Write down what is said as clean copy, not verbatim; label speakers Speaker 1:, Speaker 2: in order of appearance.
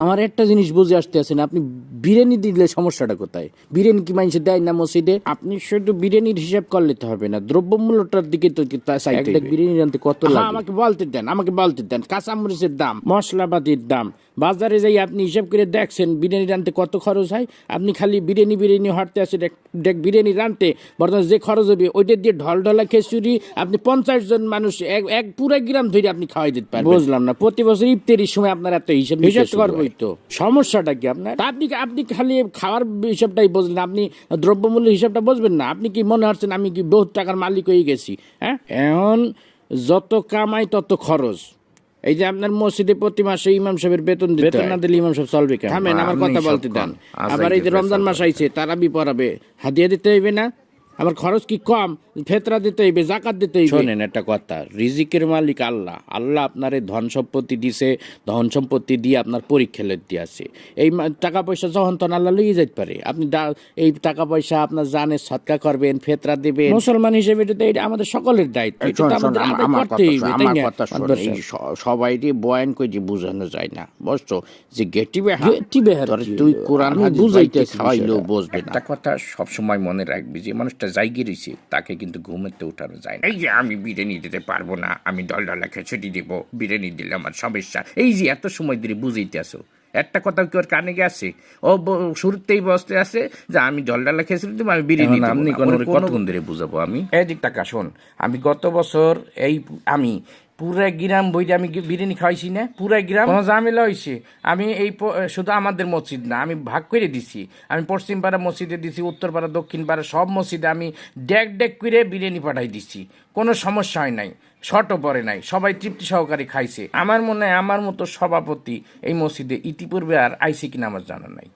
Speaker 1: আমার একটা জিনিস বুঝে আসতে আছেন, আপনি বিরিয়ানি দিলে সমস্যাটা কোথায়? বিরিয়ানি কি মানুষে দেয় না মসজিদে? আপনি শুধু বিরিয়ানির হিসাব করলে তো হবে না, দ্রব্যমূল্যটার দিকে তো চাইতে হবে। বিরিয়ানি আনতে কত লাগে? আমাকে বলতে দেন কাঁচামরিচের দাম, মশলাপাতির দাম, বাজারে যাই আপনি হিসাব করে দেখছেন বিরিয়ানি রানতে কত খরচ হয়। আপনি খালি বিরিয়ানি হাঁটতে আসেন, দেখ বিরিয়ানি রানতে বর্তমানে যে খরচ হবে ওইটা দিয়ে ঢলঢলা খিচুড়ি আপনি 50 জন মানুষ এক পুরো গ্রাম ধরে আপনি খাওয়াই দিতে পারবেন। বুঝলাম না, প্রতি বছর ইফতারির সময় আপনার এত হিসাব করবোই তো, সমস্যাটা কি আপনার? আপনি খালি খাওয়ার হিসাবটাই বুঝলেন, আপনি দ্রব্যমূল্য হিসাবটা বুঝবেন না। আপনি কি মনে হচ্ছেন আমি কি বহুত টাকার মালিক হয়ে গেছি? হ্যাঁ, এখন যত কামাই তত খরচ। এই যে আপনার মসজিদে প্রতি মাসে ইমাম সাহেবের বেতন না দিলে ইমাম সাহেব চলবে কেন? থামেন, আমার কথা বলতে দেন। আবার এই যে রমজান মাস আইছে, তারাবি পড়াবে, হাদিয়া দিতে হইবে না? আমার খরচ কি কম? ফেতরা দিতে হইবে, জাকাত দিতে হইবে। শোনেন একটা কথা, রিজিকের মালিক আল্লাহ। আল্লাহ আপনার ধন সম্পত্তি দিছে, ধন সম্পত্তি দিয়ে আপনার পরীক্ষা লেতে আছে। এই টাকা পয়সা যখন তখন আল্লাহ লইয়ে যাইতে পারে। আপনি এই টাকা পয়সা আপনার জানে সৎকা করবেন, ফেতরা দিবেন। মুসলমান হিসেবে এটা আমাদের সকলের দায়িত্ব। সবাই বয়ান করে যে বুঝানো যায় না, বুঝছো? যে গেটি বেহার তুই কোরআন বুঝাইতে খাওয়াইলেও বুঝবে না।
Speaker 2: একটা কথা সবসময় মনে রাখবি, যে মানুষটা জায়গি রয়েছে তাকে কিন্তু ঘুমেতে উঠানো যায় না। এই যে আমি বিরিয়ানি দিতে পারবো না, আমি ডলডলা খিচুড়ি দিব, বিরিয়ানি দিলে আমার সমস্যা, এই যে এত সময় ধরে বুঝাইতে আসো, একটা কথা কি ওর কানে গেছে? ও শুরুতেই বসতে আছে যে আমি ডলডলা খিচুড়ি দিব, আমি বিরিয়ানি দিব। আপনি কতক্ষণ ধরে বুঝাবো আমি? এই দিক টাকা শোন, আমি গত বছর আমি পুরা গ্রাম বইটা আমি বিরিয়ানি খাওয়াইছি না, পুরা গ্রাম কোনো ঝামেলা হয়েছে। আমি শুধু আমাদের মসজিদ না, আমি ভাগ করে দিছি। আমি পশ্চিম পাড়া মসজিদে দিছি, উত্তর পাড়া, দক্ষিণ পাড়া সব মসজিদে আমি ডেক করে বিরিয়ানি পাঠাই দিছি। কোনো সমস্যা হয় নাই, শর্টও পড়ে নাই, সবাই তৃপ্তি সহকারে খাইছে। আমার মনে হয় আমার মতো সভাপতি এই মসজিদে ইতিপূর্বে আর আইসি কিনা আমার জানা নাই।